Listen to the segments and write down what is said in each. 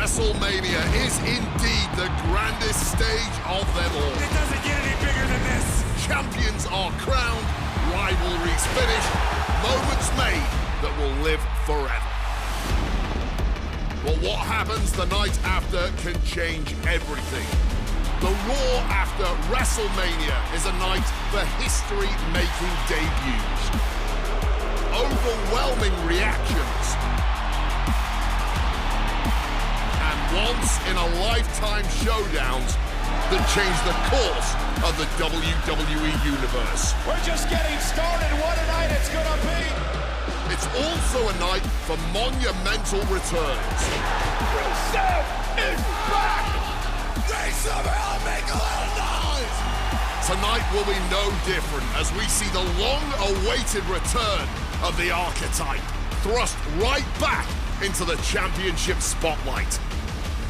WrestleMania is indeed the grandest stage of them all. It doesn't get any bigger than this. Champions are crowned, rivalries finished, moments made that will live forever. But what happens the night after can change everything. The Raw after WrestleMania is a night for history-making debuts. Overwhelming reactions. And once-in-a-lifetime showdowns that change the course of the WWE Universe. We're just getting started. What a night it's gonna be. It's also a night for monumental returns. Rusev is back! They somehow make a little noise! Tonight will be no different as we see the long-awaited return of the Archetype, thrust right back into the championship spotlight.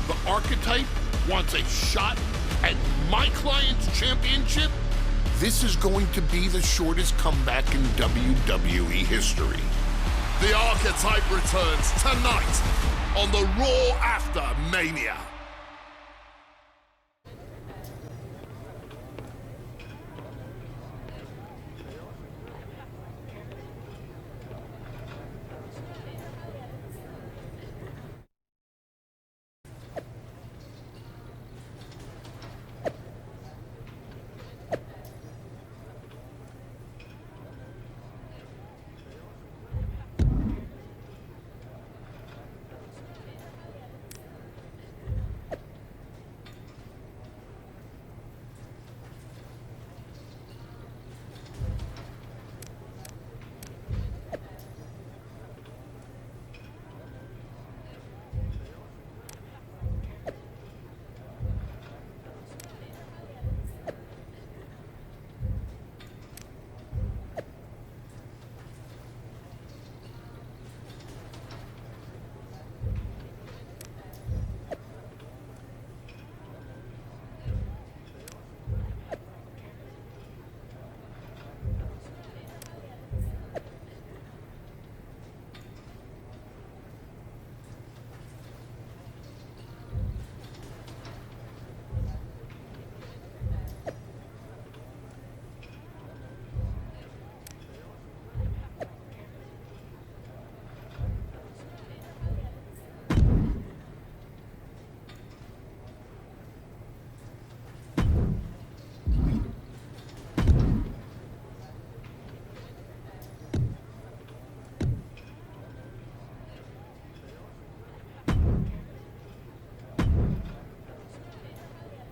The Archetype wants a shot at my client's championship? This is going to be the shortest comeback in WWE history. The Archetype returns tonight on the Raw after Mania.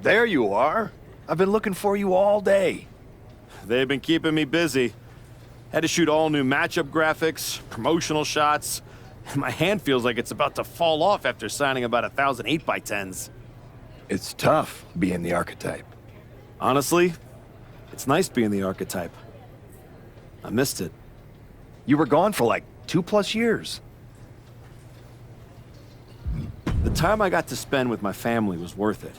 There you are. I've been looking for you all day. They've been keeping me busy. Had to shoot all new matchup graphics, promotional shots. My hand feels like it's about to fall off after signing about 1,000 8x10s. It's tough being the Archetype. Honestly, it's nice being the Archetype. I missed it. You were gone for like 2+ years. The time I got to spend with my family was worth it.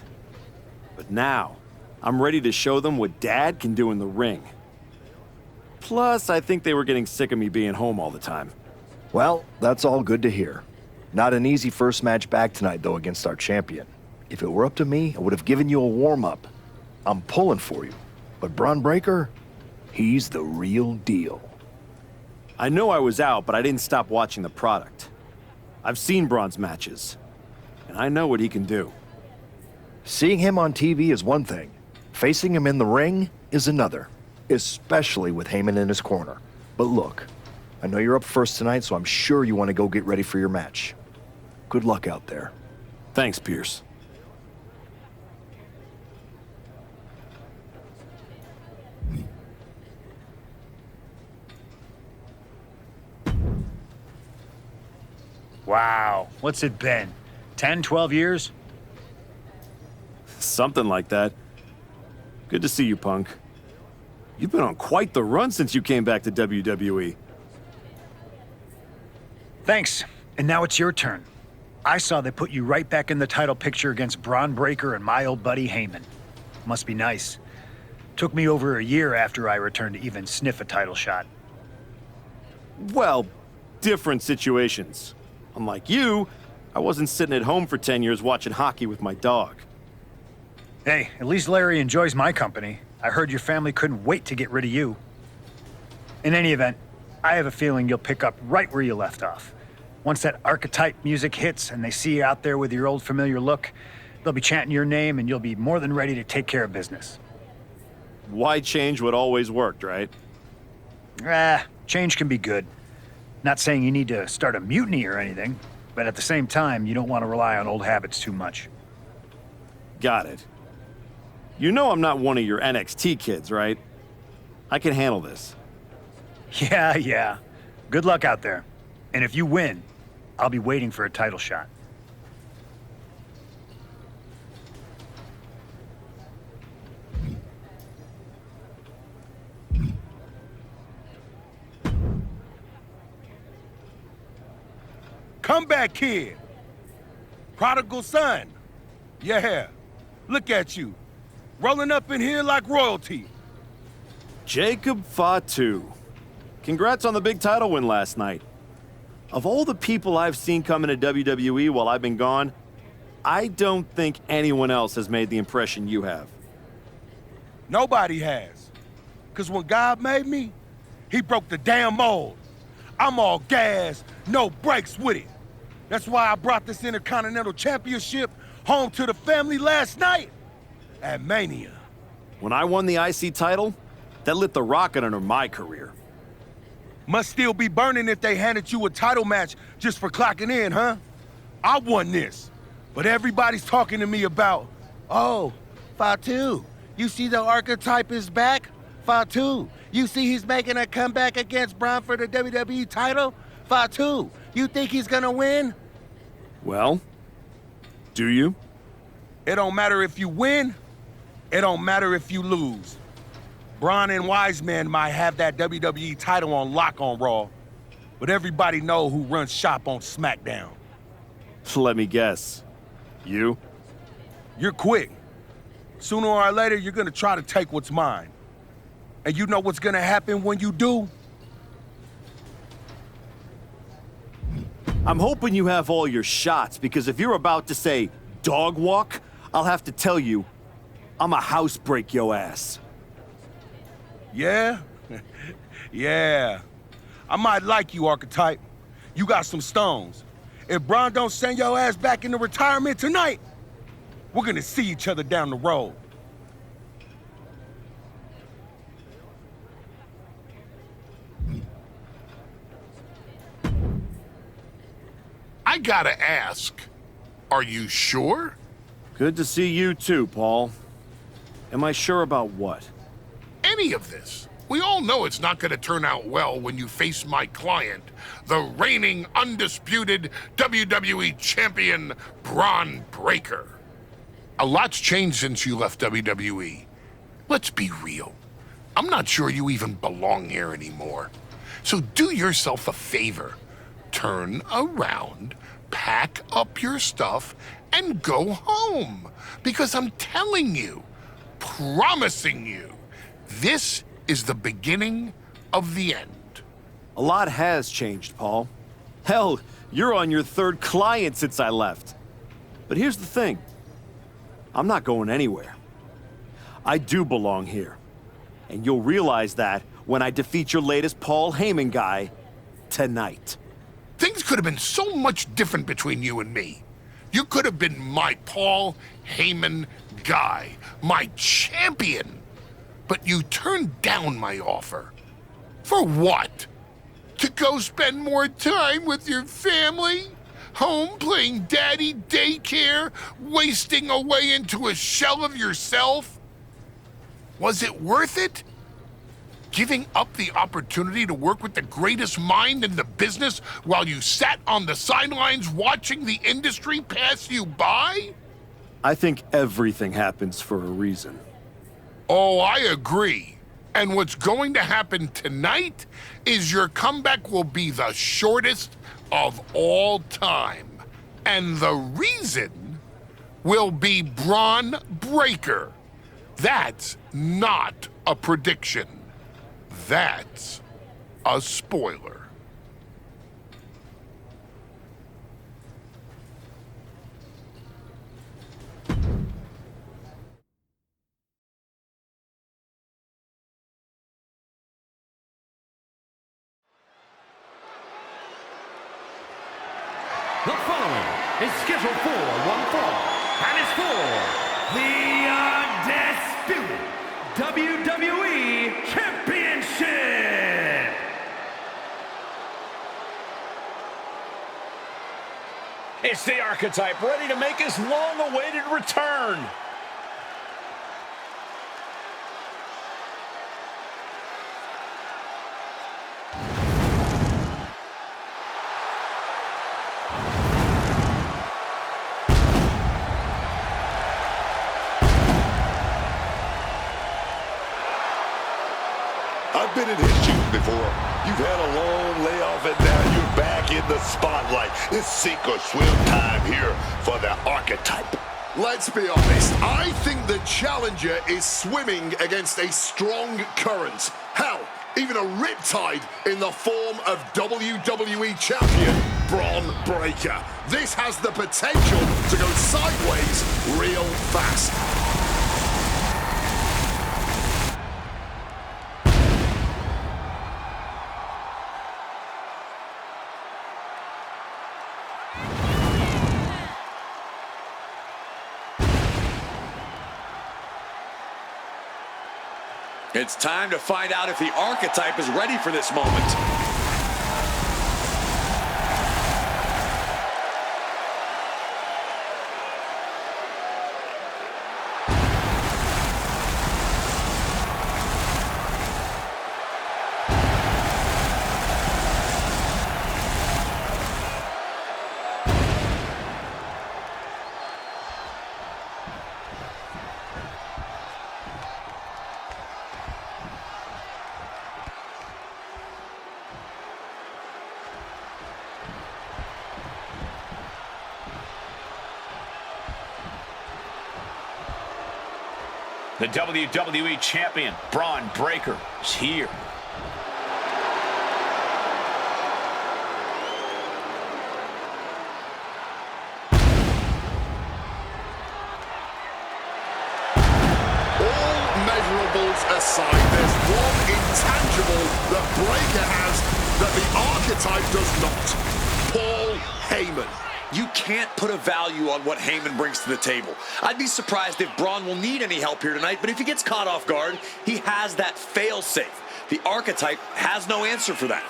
But now, I'm ready to show them what Dad can do in the ring. Plus, I think they were getting sick of me being home all the time. Well, that's all good to hear. Not an easy first match back tonight, though, against our champion. If it were up to me, I would have given you a warm-up. I'm pulling for you. But Bron Breakker, he's the real deal. I know I was out, but I didn't stop watching the product. I've seen Bron's matches, and I know what he can do. Seeing him on TV is one thing. Facing him in the ring is another. Especially with Heyman in his corner. But look, I know you're up first tonight, so I'm sure you want to go get ready for your match. Good luck out there. Thanks, Pierce. Wow, what's it been? 10, 12 years? Something like that. Good to see you, Punk. You've been on quite the run since you came back to WWE. Thanks. And now it's your turn. I saw they put you right back in the title picture against Bron Breakker and my old buddy Heyman. Must be nice. Took me over a year after I returned to even sniff a title shot. Well, different situations. Unlike you, I wasn't sitting at home for 10 years watching hockey with my dog. Hey, at least Larry enjoys my company. I heard your family couldn't wait to get rid of you. In any event, I have a feeling you'll pick up right where you left off. Once that archetype music hits and they see you out there with your old familiar look, they'll be chanting your name and you'll be more than ready to take care of business. Why change what always worked, right? Change can be good. Not saying you need to start a mutiny or anything, but at the same time, you don't want to rely on old habits too much. Got it. You know I'm not one of your NXT kids, right? I can handle this. Yeah. Good luck out there. And if you win, I'll be waiting for a title shot. Comeback kid. Prodigal son. Yeah. Look at you. Rolling up in here like royalty. Jacob Fatu. Congrats on the big title win last night. Of all the people I've seen come into WWE while I've been gone, I don't think anyone else has made the impression you have. Nobody has. Because when God made me, he broke the damn mold. I'm all gas, no brakes with it. That's why I brought this Intercontinental Championship home to the family last night at Mania. When I won the IC title, that lit the rocket under my career. Must still be burning if they handed you a title match just for clocking in, huh? I won this, but everybody's talking to me about, oh, Fatu, you see the archetype is back? Fatu, you see he's making a comeback against Bron for the WWE title? Fatu, you think he's gonna win? Well, do you? It don't matter if you win, it don't matter if you lose. Bron and Wiseman might have that WWE title on lock on Raw, but everybody know who runs shop on SmackDown. Let me guess. You? You're quick. Sooner or later, you're gonna try to take what's mine. And you know what's gonna happen when you do? I'm hoping you have all your shots, because if you're about to say dog walk, I'll have to tell you, I'ma house break your ass. Yeah? Yeah. I might like you, Archetype. You got some stones. If Bron don't send your ass back into retirement tonight, we're gonna see each other down the road. I gotta ask, are you sure? Good to see you too, Paul. Am I sure about what? Any of this. We all know it's not gonna turn out well when you face my client, the reigning, undisputed WWE Champion, Bron Breakker. A lot's changed since you left WWE. Let's be real. I'm not sure you even belong here anymore. So do yourself a favor. Turn around, pack up your stuff, and go home. Because I'm telling you, promising you, this is the beginning of the end. A lot has changed, Paul. Hell, you're on your third client since I left. But here's the thing. I'm not going anywhere. I do belong here. And you'll realize that when I defeat your latest Paul Heyman guy tonight. Things could have been so much different between you and me. You could have been my Paul Heyman guy, my champion. But you turned down my offer. For what? To go spend more time with your family? Home playing daddy daycare? Wasting away into a shell of yourself? Was it worth it? Giving up the opportunity to work with the greatest mind in the business while you sat on the sidelines watching the industry pass you by? I think everything happens for a reason. Oh, I agree. And what's going to happen tonight is your comeback will be the shortest of all time. And the reason will be Bron Breakker. That's not a prediction. That's a spoiler. The following is scheduled for one fall, and is for the undisputed WWE Championship. It's the Archetype, ready to make his long-awaited return. I've been in his shoes before. You've had a long layoff and now you're back in the spotlight. It's sink or swim time here for the Archetype. Let's be honest, I think the challenger is swimming against a strong current. Hell, even a riptide in the form of WWE Champion Bron Breakker. This has the potential to go sideways real fast. It's time to find out if the Archetype is ready for this moment. The WWE Champion, Bron Breakker, is here. All measurables aside, there's one intangible that Breakker has that the Archetype does not. Paul Heyman. You can't put a value on what Heyman brings to the table. I'd be surprised if Bron will need any help here tonight, but if he gets caught off guard, he has that fail-safe. The Archetype has no answer for that.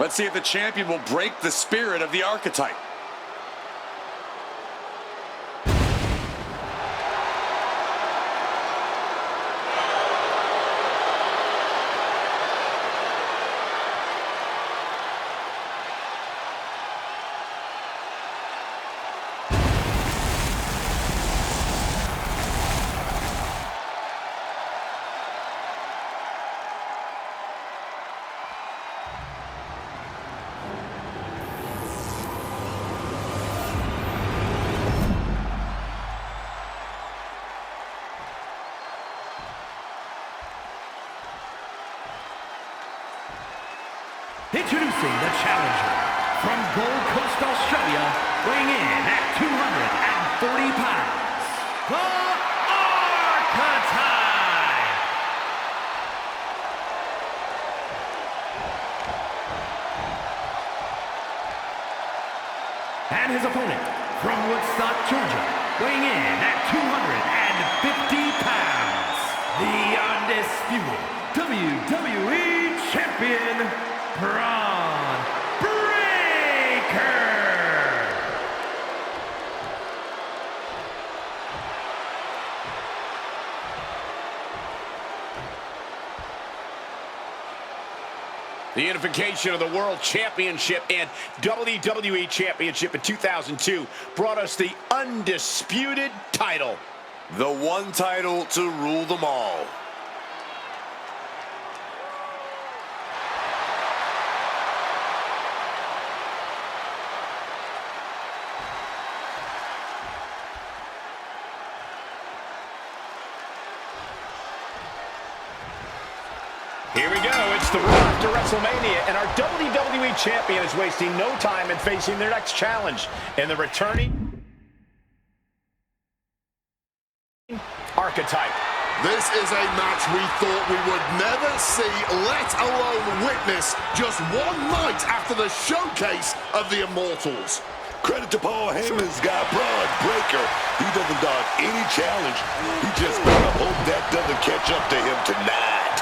Let's see if the champion will break the spirit of the Archetype. Introducing the challenger from Gold Coast, Australia, weighing in at 240 pounds, the Archetype! And his opponent from Woodstock, Georgia, weighing in at 250 pounds, the undisputed WWE Champion, Bron Breakker! The unification of the World Championship and WWE Championship in 2002 brought us the undisputed title. The one title to rule them all. Here we go. It's the road to WrestleMania, and our WWE Champion is wasting no time in facing their next challenge. And the returning Archetype. This is a match we thought we would never see, let alone witness, just one night after the showcase of the Immortals. Credit to Paul Heyman's guy, Bron Breakker. He doesn't dodge any challenge. He just better hope that doesn't catch up to him tonight.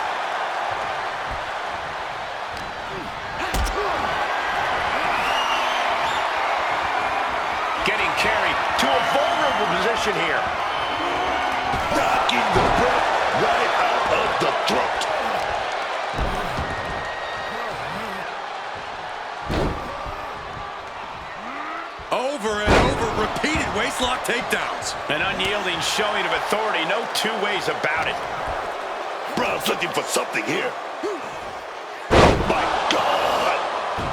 Getting carried to a vulnerable position here. Knocking the breath right out of the throat. Over and over, repeated waistlock takedowns. An unyielding showing of authority, no two ways about it. Bron's looking for something here. Oh my God!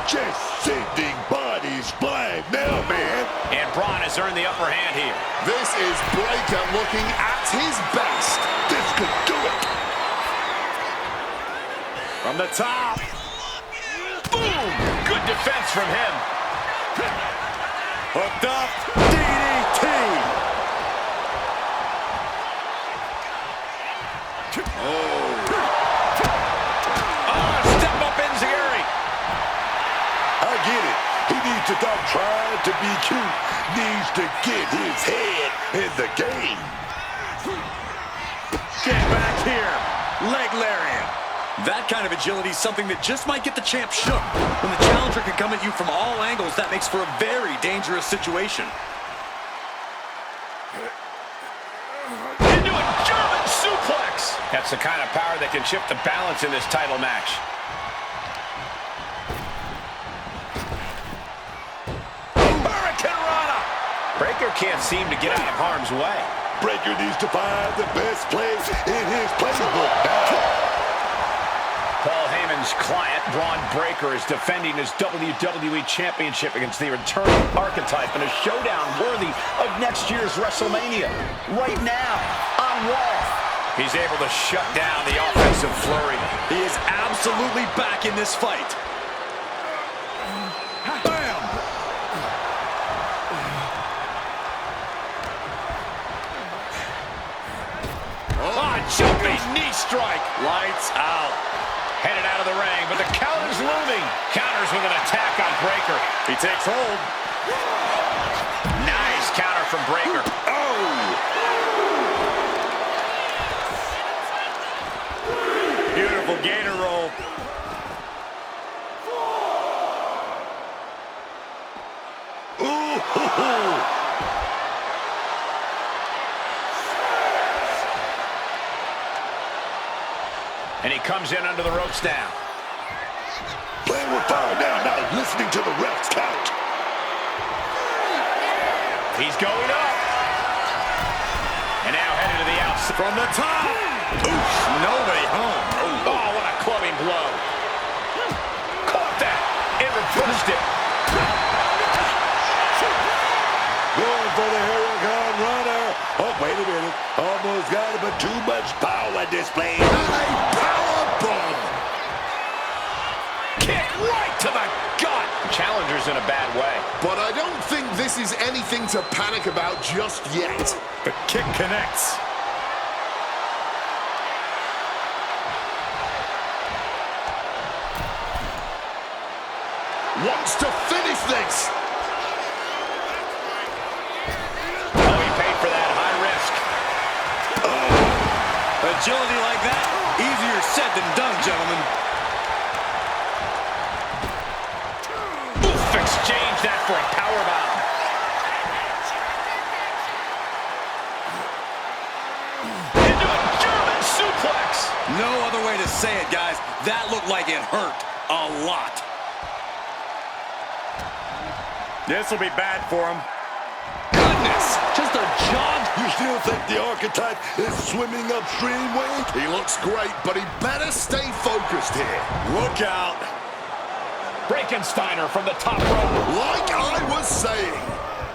Just sending bodies flying now, man. And Bron has earned the upper hand here. This is Breakker looking at his best. This could do it. From the top. Boom! Good defense from him. Hooked up, DDT. Step up Enziguri. I get it. He needs to stop trying to be cute. Needs to get his head in the game. Get back here. Leg lariat. That kind of agility is something that just might get the champ shook. When the challenger can come at you from all angles, that makes for a very dangerous situation. Into a German suplex. That's the kind of power that can shift the balance in this title match. Hurricanrana. Breakker can't seem to get out of harm's way. Breakker needs to find the best place in his playbook now. Paul Heyman's client, Bron Breakker, is defending his WWE Championship against the returning Archetype in a showdown worthy of next year's WrestleMania. Right now, on Raw. He's able to shut down the offensive flurry. He is absolutely back in this fight. Bam! Jumping knee strike. Lights out. Headed out of the ring, but the counter's looming. Counters with an attack on Breakker. He takes hold. Nice counter from Breakker. Beautiful gator roll. And he comes in under the ropes now. Playing with fire now, not listening to the ref's count. He's going up. And now headed to the outside. From the top. Oof, nobody home. Oh, what a clubbing blow. Caught that. And reversed it. Going for the Hurricane Runner. Oh, wait a minute. Almost got it, but too much power displayed. And a power bomb. Kick right to the gut. Challenger's in a bad way. But I don't think this is anything to panic about just yet. The kick connects. Wants to finish this. Oh, he paid for that high risk. Agility like that, easier said than done, gentlemen. Oof, exchange that for a powerbomb. Into a German suplex. No other way to say it, guys. That looked like it hurt a lot. This will be bad for him. Goodness, just a jog. You still think the Archetype is swimming upstream, Wade? He looks great, but he better stay focused here. Look out. Breakensteiner from the top rope. Like I was saying.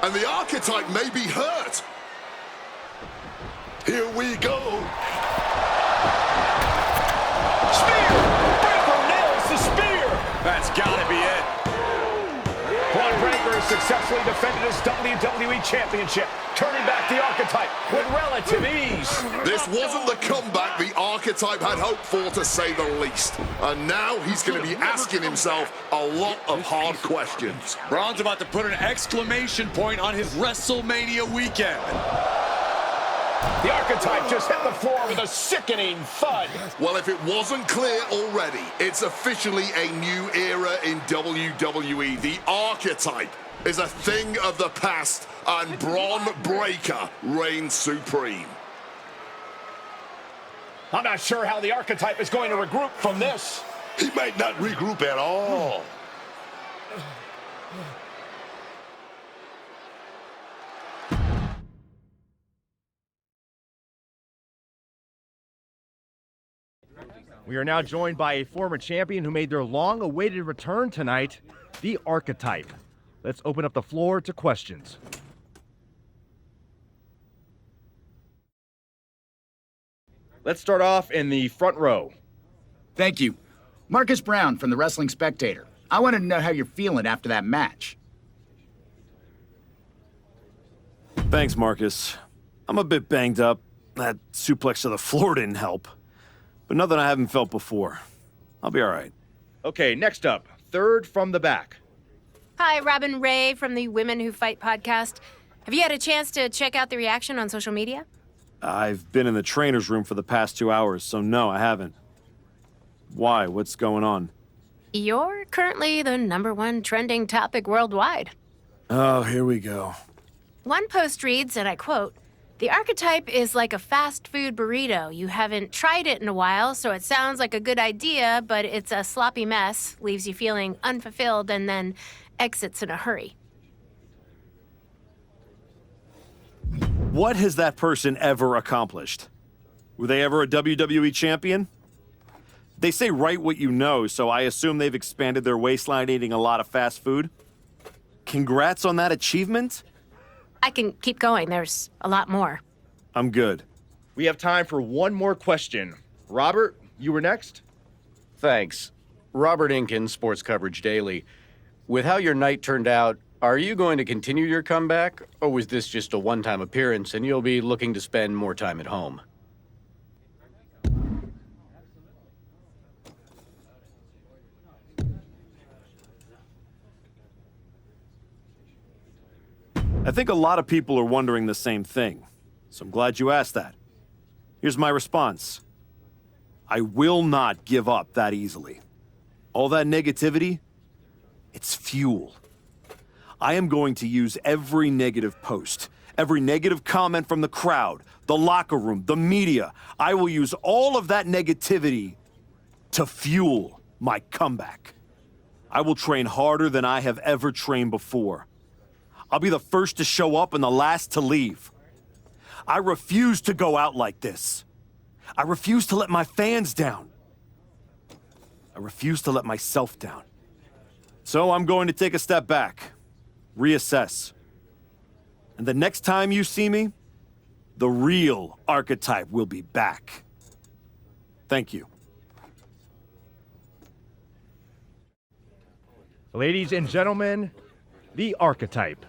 And the Archetype may be hurt. Here we go. Spear! Breakker nails the spear! That's gotta be it. Bron Breakker has successfully defended his WWE Championship, turning back the Archetype with relative ease. This wasn't the comeback the Archetype had hoped for, to say the least. And now he's going to be asking himself a lot of hard questions. Braun's about to put an exclamation point on his WrestleMania weekend. The Archetype just hit the floor with a sickening thud. Well, if it wasn't clear already, it's officially a new era in WWE. The Archetype is a thing of the past, and Bron Breakker reigns supreme. I'm not sure how the Archetype is going to regroup from this. He might not regroup at all. We are now joined by a former champion who made their long-awaited return tonight, the Archetype. Let's open up the floor to questions. Let's start off in the front row. Thank you. Marcus Brown from the Wrestling Spectator. I wanted to know how you're feeling after that match. Thanks, Marcus. I'm a bit banged up. That suplex to the floor didn't help. But nothing I haven't felt before. I'll be all right. Okay, next up, third from the back. Hi, Robin Ray from the Women Who Fight podcast. Have you had a chance to check out the reaction on social media? I've been in the trainer's room for the past 2 hours, so no, I haven't. Why? What's going on? You're currently the #1 trending topic worldwide. Oh, here we go. One post reads, and I quote, "The Archetype is like a fast food burrito. You haven't tried it in a while, so it sounds like a good idea, but it's a sloppy mess, leaves you feeling unfulfilled, and then exits in a hurry." What has that person ever accomplished? Were they ever a WWE champion? They say write what you know, so I assume they've expanded their waistline eating a lot of fast food. Congrats on that achievement. I can keep going. There's a lot more. I'm good. We have time for one more question. Robert, you were next. Thanks. Robert Inkin, Sports Coverage Daily. With how your night turned out, are you going to continue your comeback, or was this just a one-time appearance and you'll be looking to spend more time at home? I think a lot of people are wondering the same thing, so I'm glad you asked that. Here's my response. I will not give up that easily. All that negativity, it's fuel. I am going to use every negative post, every negative comment from the crowd, the locker room, the media. I will use all of that negativity to fuel my comeback. I will train harder than I have ever trained before. I'll be the first to show up and the last to leave. I refuse to go out like this. I refuse to let my fans down. I refuse to let myself down. So I'm going to take a step back, reassess. And the next time you see me, the real Archetype will be back. Thank you. Ladies and gentlemen, the Archetype.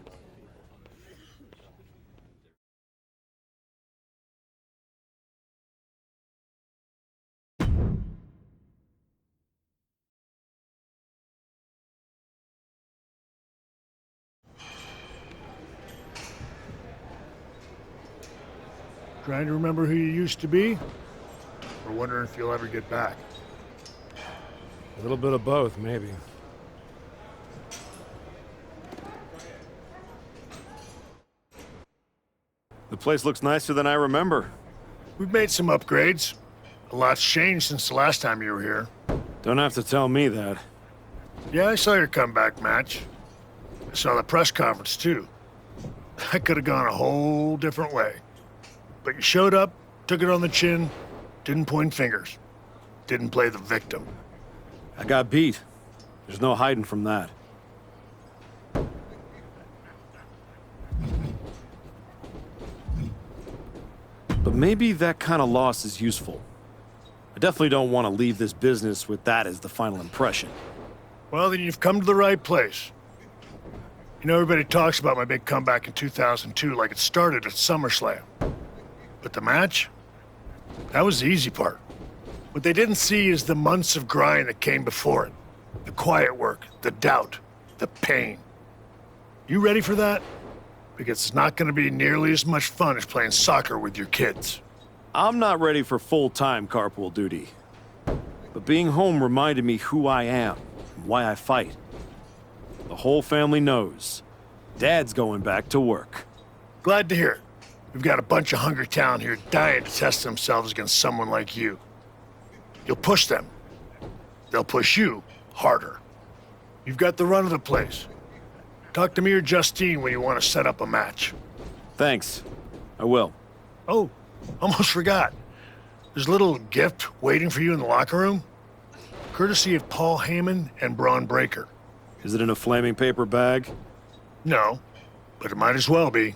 Trying to remember who you used to be? Or wondering if you'll ever get back? A little bit of both, maybe. The place looks nicer than I remember. We've made some upgrades. A lot's changed since the last time you were here. Don't have to tell me that. Yeah, I saw your comeback match. I saw the press conference, too. That could have gone a whole different way. But you showed up, took it on the chin, didn't point fingers, didn't play the victim. I got beat. There's no hiding from that. But maybe that kind of loss is useful. I definitely don't want to leave this business with that as the final impression. Well, then you've come to the right place. You know, everybody talks about my big comeback in 2002 like it started at SummerSlam. But the match? That was the easy part. What they didn't see is the months of grind that came before it. The quiet work, the doubt, the pain. You ready for that? Because it's not going to be nearly as much fun as playing soccer with your kids. I'm not ready for full-time carpool duty. But being home reminded me who I am and why I fight. The whole family knows. Dad's going back to work. Glad to hear it. We've got a bunch of hungry talent here dying to test themselves against someone like you. You'll push them. They'll push you harder. You've got the run of the place. Talk to me or Justine when you want to set up a match. Thanks. I will. Oh, almost forgot. There's a little gift waiting for you in the locker room. Courtesy of Paul Heyman and Bron Breakker. Is it in a flaming paper bag? No, but it might as well be.